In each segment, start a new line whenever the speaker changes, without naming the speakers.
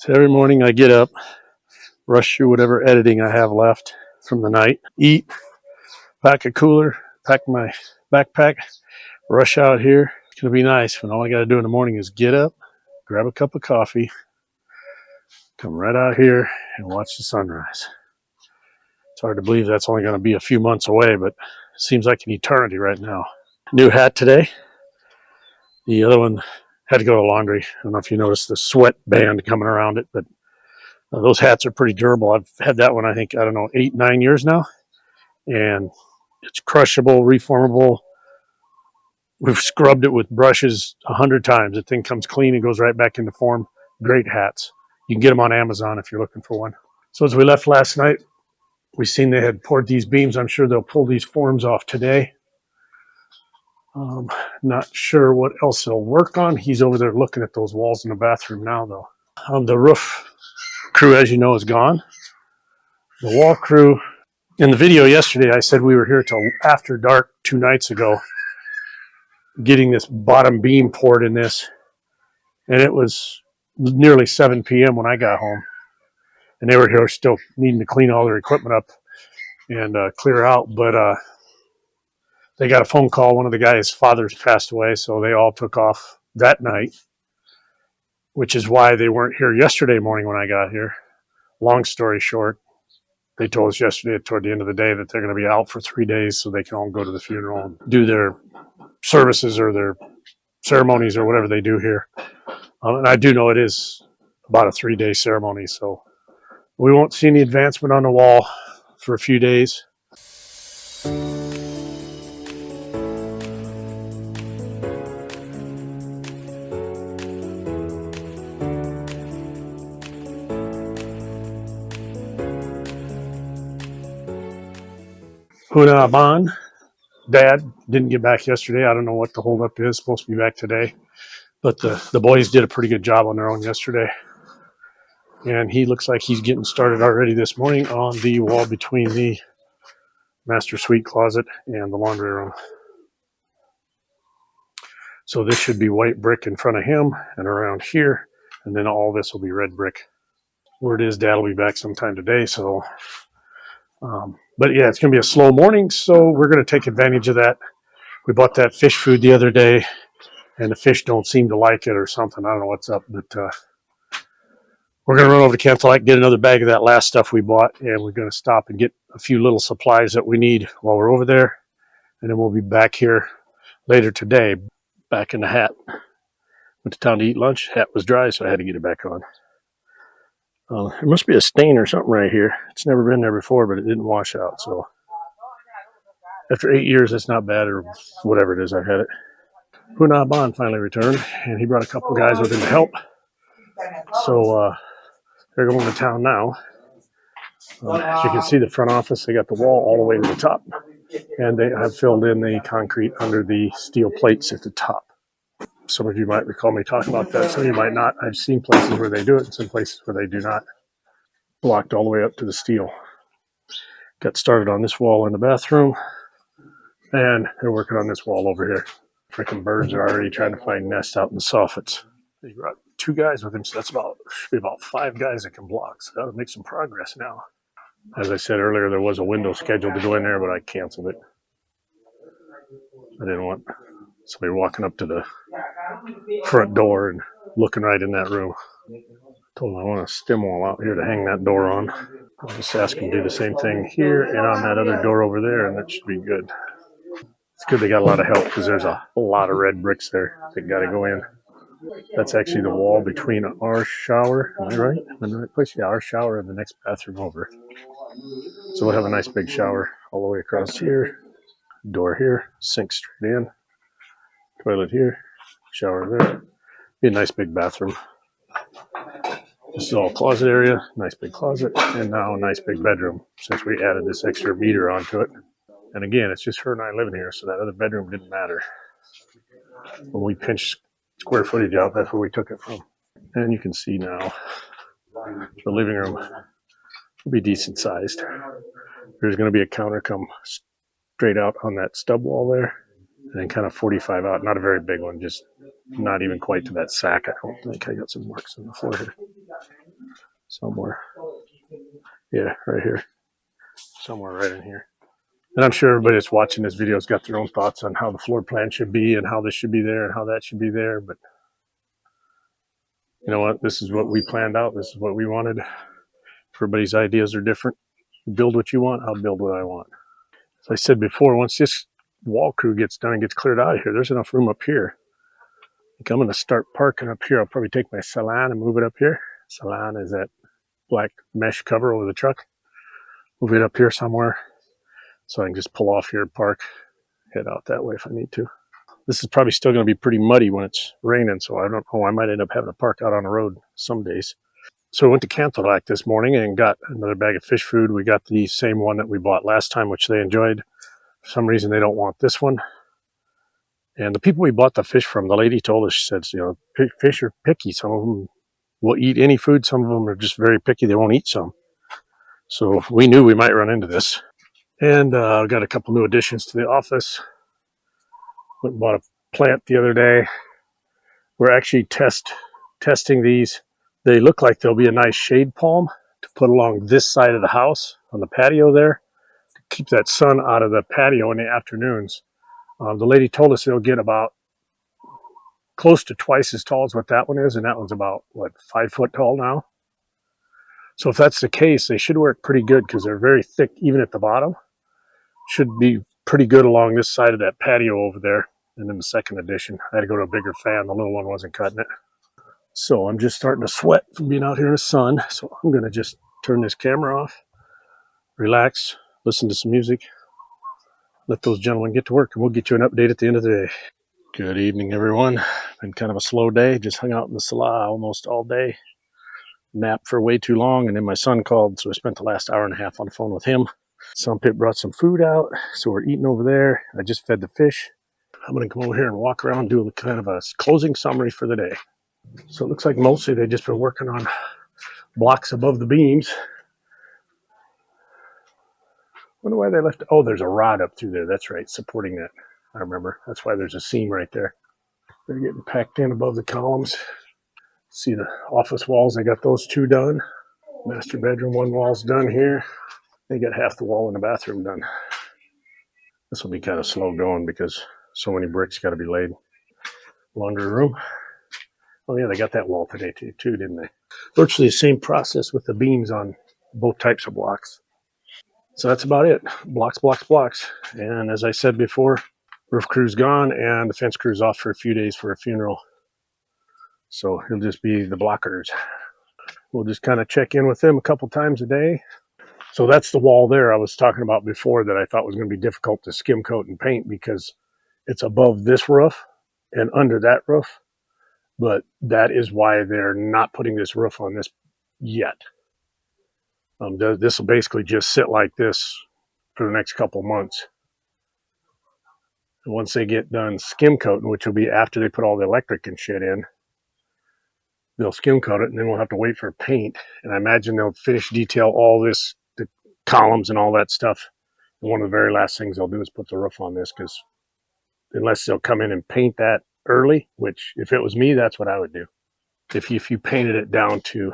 So every morning I get up, rush through whatever editing I have left from the night, eat, pack a cooler, pack my backpack, rush out here. It's going to be nice when all I got to do in the morning is get up, grab a cup of coffee, come right out here and watch the sunrise. It's hard to believe that's only going to be a few months away, but it seems like an eternity right now. New hat today. The other one had to go to laundry. I don't know if you noticed the sweat band coming around it, but those hats are pretty durable. I've had that one, I think, 8, 9 years now. And it's crushable, reformable. We've scrubbed it with brushes 100 times. The thing comes clean and goes right back into form. Great hats. You can get them on Amazon if you're looking for one. So as we left last night, we seen they had poured these beams. I'm sure they'll pull these forms off today. Not sure what else they'll work on. He's over there looking at those walls in the bathroom now, though. The roof crew, as you know, is gone. The wall crew, in the video yesterday, I said we were here till after dark 2 nights ago, getting this bottom beam poured in this. And it was nearly 7 p.m. when I got home. And they were here still needing to clean all their equipment up and clear out. But they got a phone call. One of the guys' fathers passed away, so they all took off that night, which is why they weren't here yesterday morning when I got here. Long story short, they told us yesterday toward the end of the day that they're going to be out for 3 days so they can all go to the funeral and do their services or their ceremonies or whatever they do here. And I do know it is about a 3-day ceremony, so we won't see any advancement on the wall for a few days. Huna Aban, Dad, didn't get back yesterday. I don't know what the holdup is. Supposed to be back today. But the boys did a pretty good job on their own yesterday. And he looks like he's getting started already this morning on the wall between the master suite closet and the laundry room. So this should be white brick in front of him and around here. And then all this will be red brick. Word is Dad will be back sometime today. So, but yeah, it's going to be a slow morning. So we're going to take advantage of that. We bought that fish food the other day, and the fish don't seem to like it or something. I don't know what's up, but we're going to run over to Cantalite, get another bag of that last stuff we bought, and we're going to stop and get a few little supplies that we need while we're over there. And then we'll be back here later today, back in the hat. Went to town to eat lunch. Hat was dry, so I had to get it back on. There must be a stain or something right here. It's never been there before, but it didn't wash out. So after 8 years, that's not bad, or whatever it is, I've had it. Huna Ban finally returned, and he brought a couple guys with him to help. So they're going to town now. As you can see, the front office, they got the wall all the way to the top, and they have filled in the concrete under the steel plates at the top. Some of you might recall me talking about that. Some of you might not. I've seen places where they do it and some places where they do not. Blocked all the way up to the steel. Got started on this wall in the bathroom, and they're working on this wall over here. Freaking birds are already trying to find nests out in the soffits. They brought 2 guys with him, so that's about 5 guys that can block. So that'll make some progress now. As I said earlier, there was a window scheduled to go in there, but I canceled it. I didn't want somebody walking up to the front door and looking right in that room. Told them I want a stem wall out here to hang that door on. I'll just ask them to do the same thing here and on that other door over there, and that should be good. It's good they got a lot of help because there's a lot of red bricks there that got to go in. That's actually the wall between our shower. Am I right? Am I in the right place? Yeah, our shower and the next bathroom over. So we'll have a nice big shower all the way across here. Door here, sink straight in. Toilet here, shower there. Be a nice big bathroom. This is all closet area, nice big closet, and now a nice big bedroom since we added this extra meter onto it. And again, it's just her and I living here, so that other bedroom didn't matter. When we pinched square footage out, that's where we took it from. And you can see now the living room will be decent sized. There's going to be a counter come straight out on that stub wall there, and then kind of 45 out. Not a very big one, just not even quite to that sack. I don't think I got some marks on the floor here. somewhere. Yeah, right here. Somewhere right in here. And I'm sure everybody that's watching this video has got their own thoughts on how the floor plan should be and how this should be there and how that should be there. But you know what? This is what we planned out. This is what we wanted. Everybody's ideas are different. You build what you want. I'll build what I want. As I said before, once this wall crew gets done and gets cleared out of here, there's enough room up here. I think I'm going to start parking up here. I'll probably take my Salon and move it up here. Salon is that black mesh cover over the truck. Move it up here somewhere so I can just pull off here, park, head out that way if I need to. This is probably still going to be pretty muddy when it's raining, so I don't know. I might end up having to park out on the road some days. So I went to Cantholac this morning and got another bag of fish food. We got the same one that we bought last time, which they enjoyed. For some reason, they don't want this one. And the people we bought the fish from, the lady told us, she said, you know, fish are picky. Some of them will eat any food. Some of them are just very picky. They won't eat some. So we knew we might run into this. And got a couple new additions to the office. Went and bought a plant the other day. We're actually testing these. They look like they'll be a nice shade palm to put along this side of the house on the patio there. To keep that sun out of the patio in the afternoons. The lady told us it'll get about close to twice as tall as what that one is. And that one's about, 5 foot tall now. So if that's the case, they should work pretty good because they're very thick even at the bottom. Should be pretty good along this side of that patio over there. And then the second edition, I had to go to a bigger fan. The little one wasn't cutting it. So I'm just starting to sweat from being out here in the sun. So I'm going to just turn this camera off, relax, listen to some music, let those gentlemen get to work, and we'll get you an update at the end of the day. Good evening, everyone. Been kind of a slow day. Just hung out in the Salah almost all day. Napped for way too long, and then my son called, so I spent the last hour and a half on the phone with him. Some pit brought some food out, so we're eating over there. I just fed the fish. I'm going to come over here and walk around and do kind of a closing summary for the day. So it looks like mostly they've just been working on blocks above the beams. Wonder why they left. Oh, there's a rod up through there. That's right, supporting that. I remember. That's why there's a seam right there. They're getting packed in above the columns. See the office walls. They got those two done. Master bedroom, one wall's done here. They got half the wall in the bathroom done. This will be kind of slow going because so many bricks got to be laid. Laundry room. Oh yeah, they got that wall today too, didn't they? Virtually the same process with the beams on both types of blocks. So that's about it. Blocks, blocks, blocks. And as I said before, roof crew's gone and the fence crew's off for a few days for a funeral. So it'll just be the blockers. We'll just kind of check in with them a couple times a day. So that's the wall there I was talking about before that I thought was going to be difficult to skim coat and paint because it's above this roof and under that roof. But that is why they're not putting this roof on this yet. This will basically just sit like this for the next couple months. And once they get done skim coating, which will be after they put all the electric and shit in, they'll skim coat it and then we'll have to wait for paint. And I imagine they'll finish detail all this, the columns and all that stuff. And one of the very last things they'll do is put the roof on this because unless they'll come in and paint that early, which if it was me, that's what I would do. If you painted it down to,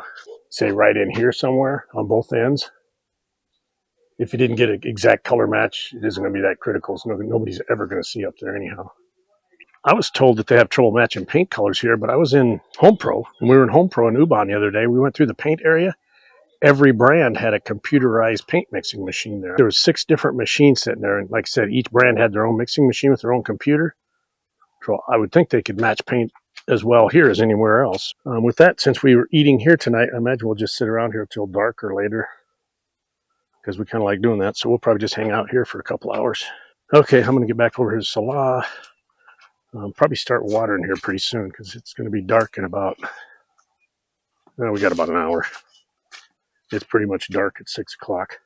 say, right in here somewhere on both ends, if you didn't get an exact color match, it isn't going to be that critical. So nobody's ever going to see up there anyhow. I was told that they have trouble matching paint colors here, but I was in Home Pro, and we were in Home Pro in Ubon the other day. We went through the paint area. Every brand had a computerized paint mixing machine there. There was 6 different machines sitting there, and like I said, each brand had their own mixing machine with their own computer. So I would think they could match paint as well here as anywhere else. With that, since we were eating here tonight, I imagine we'll just sit around here until dark or later because we kind of like doing that. So we'll probably just hang out here for a couple hours. Okay, I'm going to get back over here to Salah. Probably start watering here pretty soon because it's going to be dark in about, we got about an hour. It's pretty much dark at 6 o'clock.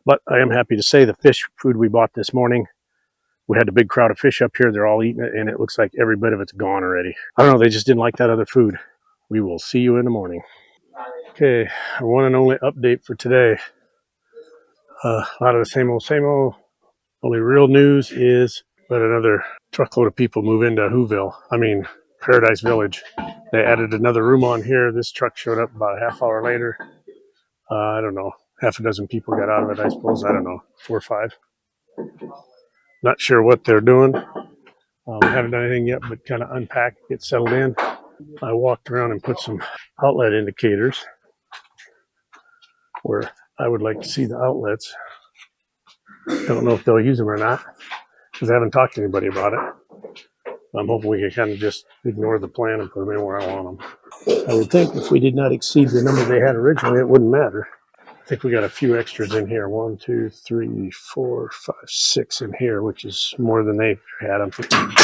But I am happy to say the fish food we bought this morning, we had a big crowd of fish up here. They're all eating it, and it looks like every bit of it's gone already. I don't know. They just didn't like that other food. We will see you in the morning. Okay, our one and only update for today. A lot of the same old. Only real news is that another truckload of people move into Paradise Village. They added another room on here. This truck showed up about a half hour later. I don't know. Half a dozen people got out of it, I suppose. I don't know, 4 or 5. Not sure what they're doing. Haven't done anything yet, but kind of unpack, get settled in. I walked around and put some outlet indicators where I would like to see the outlets. Don't know if they'll use them or not because I haven't talked to anybody about it. I'm hoping we can kind of just ignore the plan and put them in where I want them. I would think if we did not exceed the number they had originally, it wouldn't matter. I think we got a few extras in here. 1, 2, 3, 4, 5, 6 in here, which is more than they had.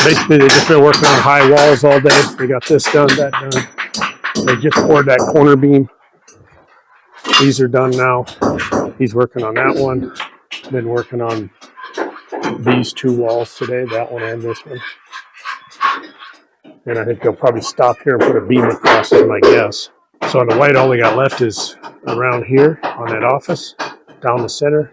Basically, they've just been working on high walls all day. They got this done, that done. They just poured that corner beam. These are done now. He's working on that one. Been working on these 2 walls today, that one and this one. And I think they'll probably stop here and put a beam across, is my guess. So on the white, all we got left is around here on that office, down the center,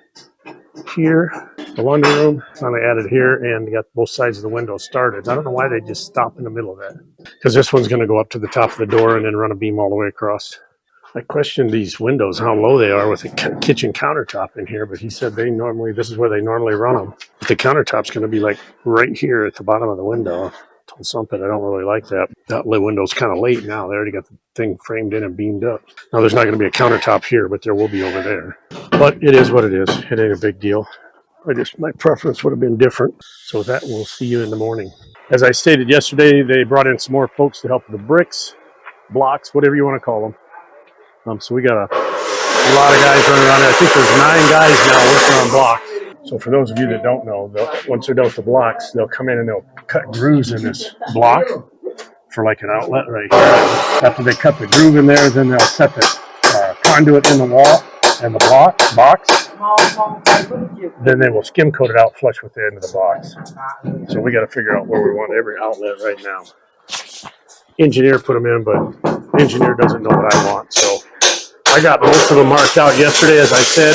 here, the laundry room. Finally added here, and got both sides of the window started. I don't know why they just stop in the middle of that. Because this one's going to go up to the top of the door and then run a beam all the way across. I questioned these windows, how low they are with the kitchen countertop in here, but he said this is where they normally run them. But the countertop's going to be like right here at the bottom of the window. Told something, I don't really like that. That window's kind of late now. They already got the thing framed in and beamed up. Now there's not going to be a countertop here, but there will be over there. But it is what it is. It ain't a big deal. My preference would have been different. So with that, we'll see you in the morning. As I stated yesterday, they brought in some more folks to help with the bricks, blocks, whatever you want to call them. So we got a lot of guys running around there. I think there's 9 guys now working on blocks. So for those of you that don't know, once they're done with the blocks, they'll come in and they'll cut grooves in this block for like an outlet right here. After they cut the groove in there, then they'll set the conduit in the wall and the box. Then they will skim coat it out flush with the end of the box. So we got to figure out where we want every outlet right now. Engineer put them in, but engineer doesn't know what I want. So I got most of them marked out yesterday, as I said,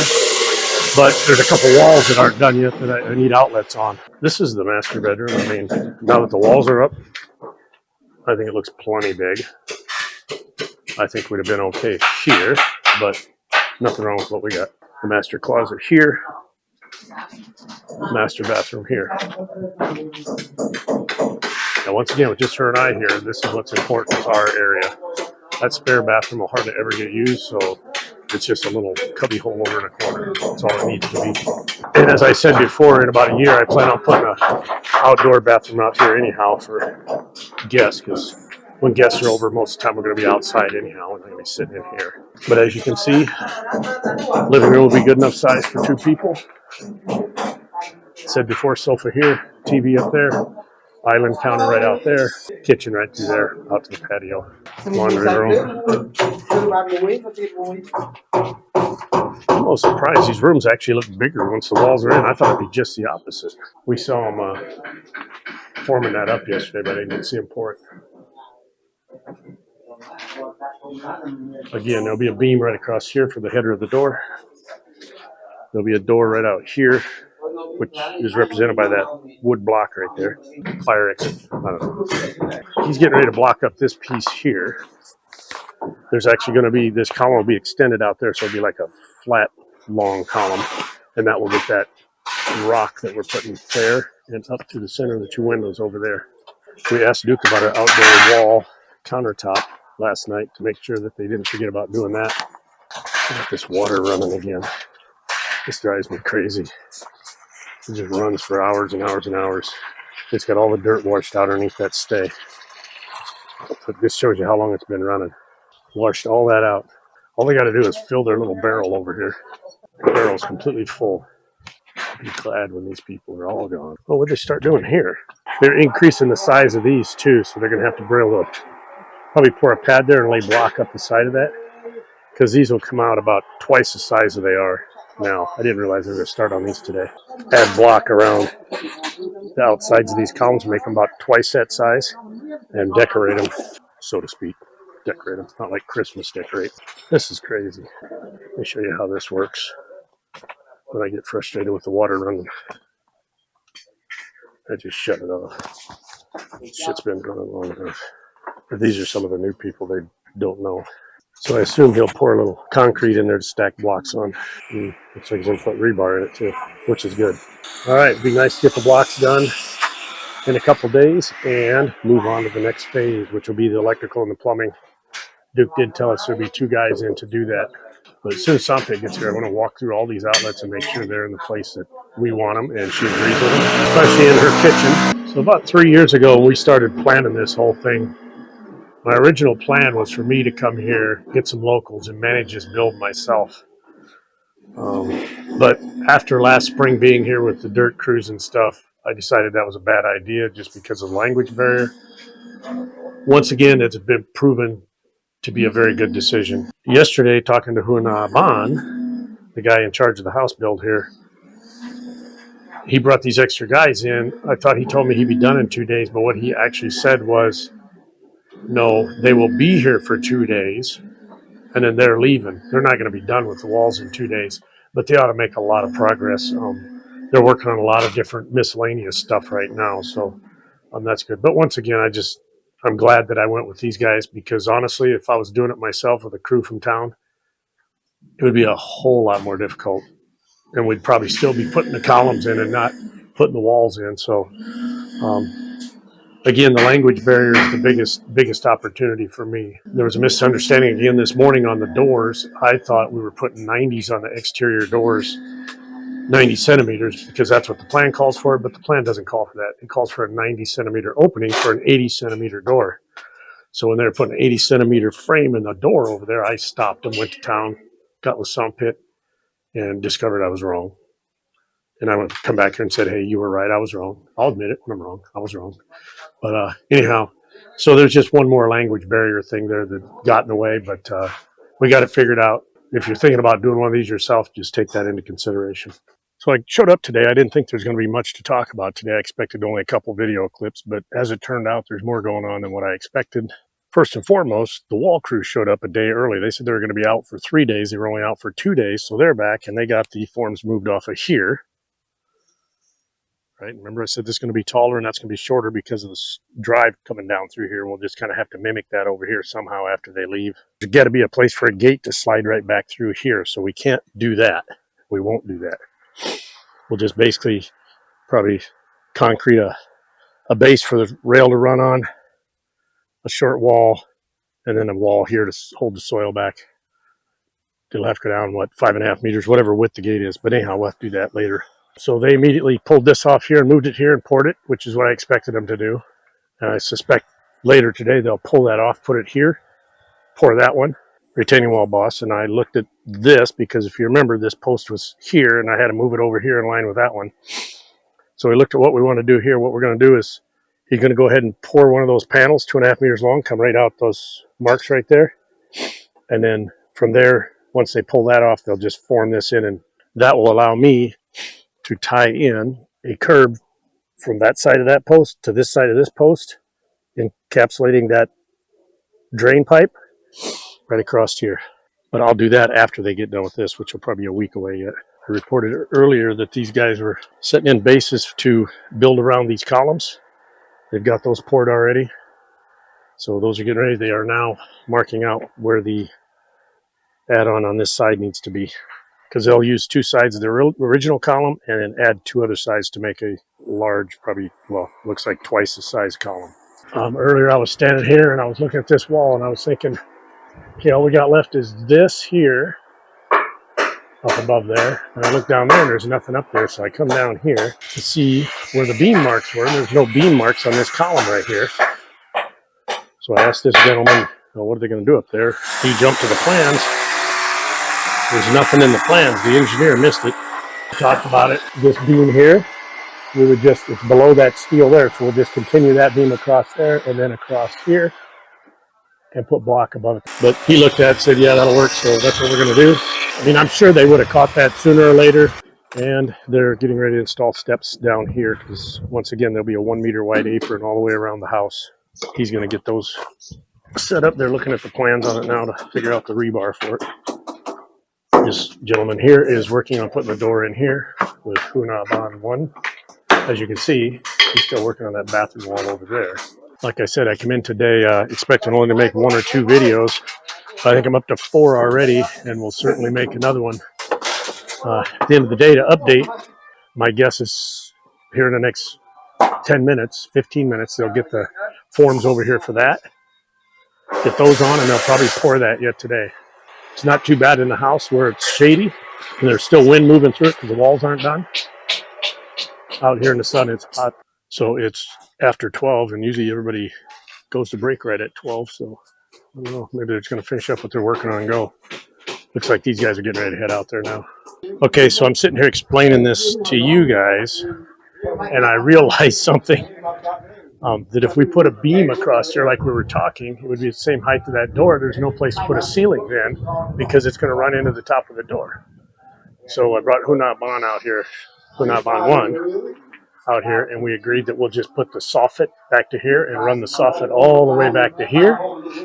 but there's a couple walls that aren't done yet that I need outlets on. This is the master bedroom. I mean, now that the walls are up, I think it looks plenty big. I think we'd have been okay here, but nothing wrong with what we got. The master closet here, master bathroom here. Now, once again, with just her and I here, this is what's important to our area. That spare bathroom will hardly ever get used, so it's just a little cubby hole over in the corner. That's all it needs to be. And as I said before, in about a year, I plan on putting an outdoor bathroom out here anyhow for guests, because when guests are over, most of the time we're going to be outside anyhow. We're not going to be sitting in here. But as you can see, living room will be good enough size for 2 people. Said before, sofa here, TV up there, island counter right out there, kitchen right through there, out to the patio, laundry room. I'm most surprised these rooms actually look bigger once the walls are in. I thought it'd be just the opposite. We saw them forming that up yesterday, but I didn't see them pour it. Again, there'll be a beam right across here for the header of the door. There'll be a door right out here, which is represented by that wood block right there. Fire exit. I don't know. He's getting ready to block up this piece here. There's actually going to be, this column will be extended out there, so it'll be like a flat, long column. And that will get that rock that we're putting there and up to the center of the 2 windows over there. We asked Duke about an outdoor wall countertop last night to make sure that they didn't forget about doing that. Got this water running again. This drives me crazy. It just runs for hours and hours and hours. It's got all the dirt washed out underneath that stay. But this shows you how long it's been running. Washed all that out. All they got to do is fill their little barrel over here. The barrel's completely full. I'll be glad when these people are all gone. Well, what'd they start doing here? They're increasing the size of these too, so they're going to have to probably pour a pad there and lay block up the side of that, because these will come out about twice the size that they are now. I didn't realize they were going to start on these today. Add block around the outsides of these columns, make them about twice that size, and decorate them, so to speak. Decorate them, not like Christmas decorate. This is crazy. Let me show you how this works. When I get frustrated with the water running, I just shut it off. Shit's been running long enough. But these are some of the new people they don't know. So I assume he'll pour a little concrete in there to stack blocks on. Looks like he's going to put rebar in it too, which is good. All right, it'd be nice to get the blocks done in a couple days and move on to the next phase, which will be the electrical and the plumbing. Duke did tell us there'd be 2 guys in to do that. But as soon as Sante gets here, I want to walk through all these outlets and make sure they're in the place that we want them, and she agrees with them, especially in her kitchen. So about 3 years ago, we started planning this whole thing. My original plan was for me to come here, get some locals, and manage this build myself. But after last spring being here with the dirt crews and stuff, I decided that was a bad idea just because of the language barrier. Once again, it's been proven to be a very good decision. Yesterday, talking to Huna Ban, the guy in charge of the house build here, he brought these extra guys in. I thought he told me he'd be done in 2 days, but what he actually said was, no, they will be here for 2 days, and then they're leaving. They're not going to be done with the walls in 2 days, but they ought to make a lot of progress. They're working on a lot of different miscellaneous stuff right now, so that's good. But once again, I'm glad that I went with these guys, because honestly, if I was doing it myself with a crew from town, it would be a whole lot more difficult, and we'd probably still be putting the columns in and not putting the walls in. So again, the language barrier is the biggest opportunity for me. There was a misunderstanding again this morning on the doors. I thought we were putting 90s on the exterior doors, 90 centimeters, because that's what the plan calls for, but the plan doesn't call for that. It calls for a 90 centimeter opening for an 80 centimeter door. So when they were putting an 80 centimeter frame in the door over there, I stopped and went to town, got with Pit, and discovered I was wrong. And I would come back here and said, hey, you were right, I was wrong. I'll admit it when I'm wrong. I was wrong. But anyhow, so there's just one more language barrier thing there that got in the way, but we got it figured out. If you're thinking about doing one of these yourself, just take that into consideration. So I showed up today. I didn't think there's going to be much to talk about today. I expected only a couple video clips, but as it turned out, there's more going on than what I expected. First and foremost, the wall crew showed up a day early. They said they were going to be out for 3 days. They were only out for 2 days, so they're back, and they got the forms moved off of here. Right? Remember I said this is going to be taller and that's going to be shorter because of this drive coming down through here. We'll just kind of have to mimic that over here somehow after they leave. There's got to be a place for a gate to slide right back through here, so we can't do that. We won't do that. We'll just basically probably concrete a base for the rail to run on, a short wall, and then a wall here to hold the soil back. It'll have to go down, 5.5 meters, whatever width the gate is. But anyhow, we'll have to do that later. So they immediately pulled this off here and moved it here and poured it, which is what I expected them to do. And I suspect later today they'll pull that off, put it here, pour that one, retaining wall boss. And I looked at this because if you remember, this post was here and I had to move it over here in line with that one. So we looked at what we want to do here. What we're going to do is he's going to go ahead and pour one of those panels, 2.5 meters long, come right out those marks right there. And then from there, once they pull that off, they'll just form this in, and that will allow me to tie in a curb from that side of that post to this side of this post, encapsulating that drain pipe right across here. But I'll do that after they get done with this, which will probably be a week away yet. I reported earlier that these guys were setting in bases to build around these columns. They've got those poured already. So those are getting ready. They are now marking out where the add-on on this side needs to be, because they'll use 2 sides of the original column and then add 2 other sides to make a large, probably, looks like twice the size column. Earlier I was standing here and I was looking at this wall and I was thinking, okay, all we got left is this here up above there. And I look down there and there's nothing up there. So I come down here to see where the beam marks were. And there's no beam marks on this column right here. So I asked this gentleman, well, what are they going to do up there? He jumped to the plans. There's nothing in the plans. The engineer missed it. We talked about it. This beam here, it's below that steel there. So we'll just continue that beam across there and then across here and put block above it. But he looked at it and said, yeah, that'll work. So that's what we're going to do. I mean, I'm sure they would have caught that sooner or later. And they're getting ready to install steps down here because once again, there'll be a 1 meter wide apron all the way around the house. He's going to get those set up. They're looking at the plans on it now to figure out the rebar for it. This gentleman here is working on putting the door in here with Hunaban 1. As you can see, he's still working on that bathroom wall over there. Like I said, I come in today expecting only to make 1 or 2 videos. I think I'm up to 4 already, and we'll certainly make another one. At the end of the day, to update, my guess is here in the next 10 minutes, 15 minutes, they'll get the forms over here for that. Get those on, and they'll probably pour that yet today. It's not too bad in the house where it's shady, and there's still wind moving through it because the walls aren't done. Out here in the sun, it's hot. So it's after 12, and usually everybody goes to break right at 12. So I don't know, maybe they're just going to finish up what they're working on and go. Looks like these guys are getting ready to head out there now. Okay, so I'm sitting here explaining this to you guys, and I realized something. That if we put a beam across here like we were talking, it would be the same height to that door. There's no place to put a ceiling then because it's going to run into the top of the door. So I brought Hunaban out here, Hunaban 1 out here, and we agreed that we'll just put the soffit back to here and run the soffit all the way back to here.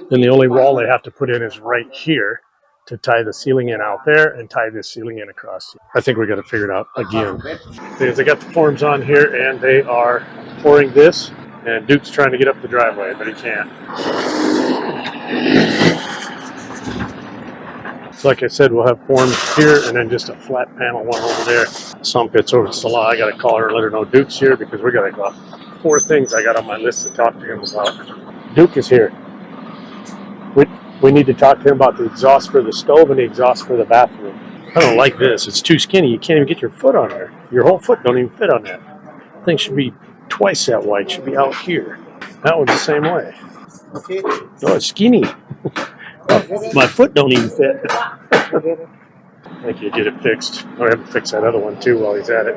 Then the only wall they have to put in is right here to tie the ceiling in out there and tie this ceiling in across. I think we got to figure it out again. Because they got the forms on here and they are pouring this, and Duke's trying to get up the driveway, but he can't. So like I said, we'll have forms here and then just a flat panel one over there. Some pits over to Salah. I got to call her and let her know Duke's here because we got about 4 things I got on my list to talk to him about. Duke is here. We need to talk to him about the exhaust for the stove and the exhaust for the bathroom. I don't like this. It's too skinny. You can't even get your foot on there. Your whole foot don't even fit on that. Thing should be twice that wide. Should be out here. That one's the same way. Okay. Oh, it's skinny. My foot don't even fit. I think you get it fixed. I have to fix that other one too while he's at it.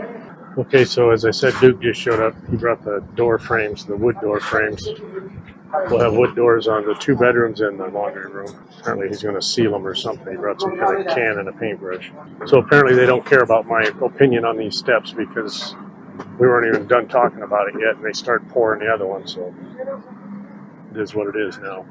Okay, so as I said, Duke just showed up. He brought the door frames, the wood door frames. We'll have wood doors on the 2 bedrooms and the laundry room. Apparently he's going to seal them or something. He brought some kind of can and a paintbrush. So apparently they don't care about my opinion on these steps because we weren't even done talking about it yet, and they start pouring the other one, so it is what it is now.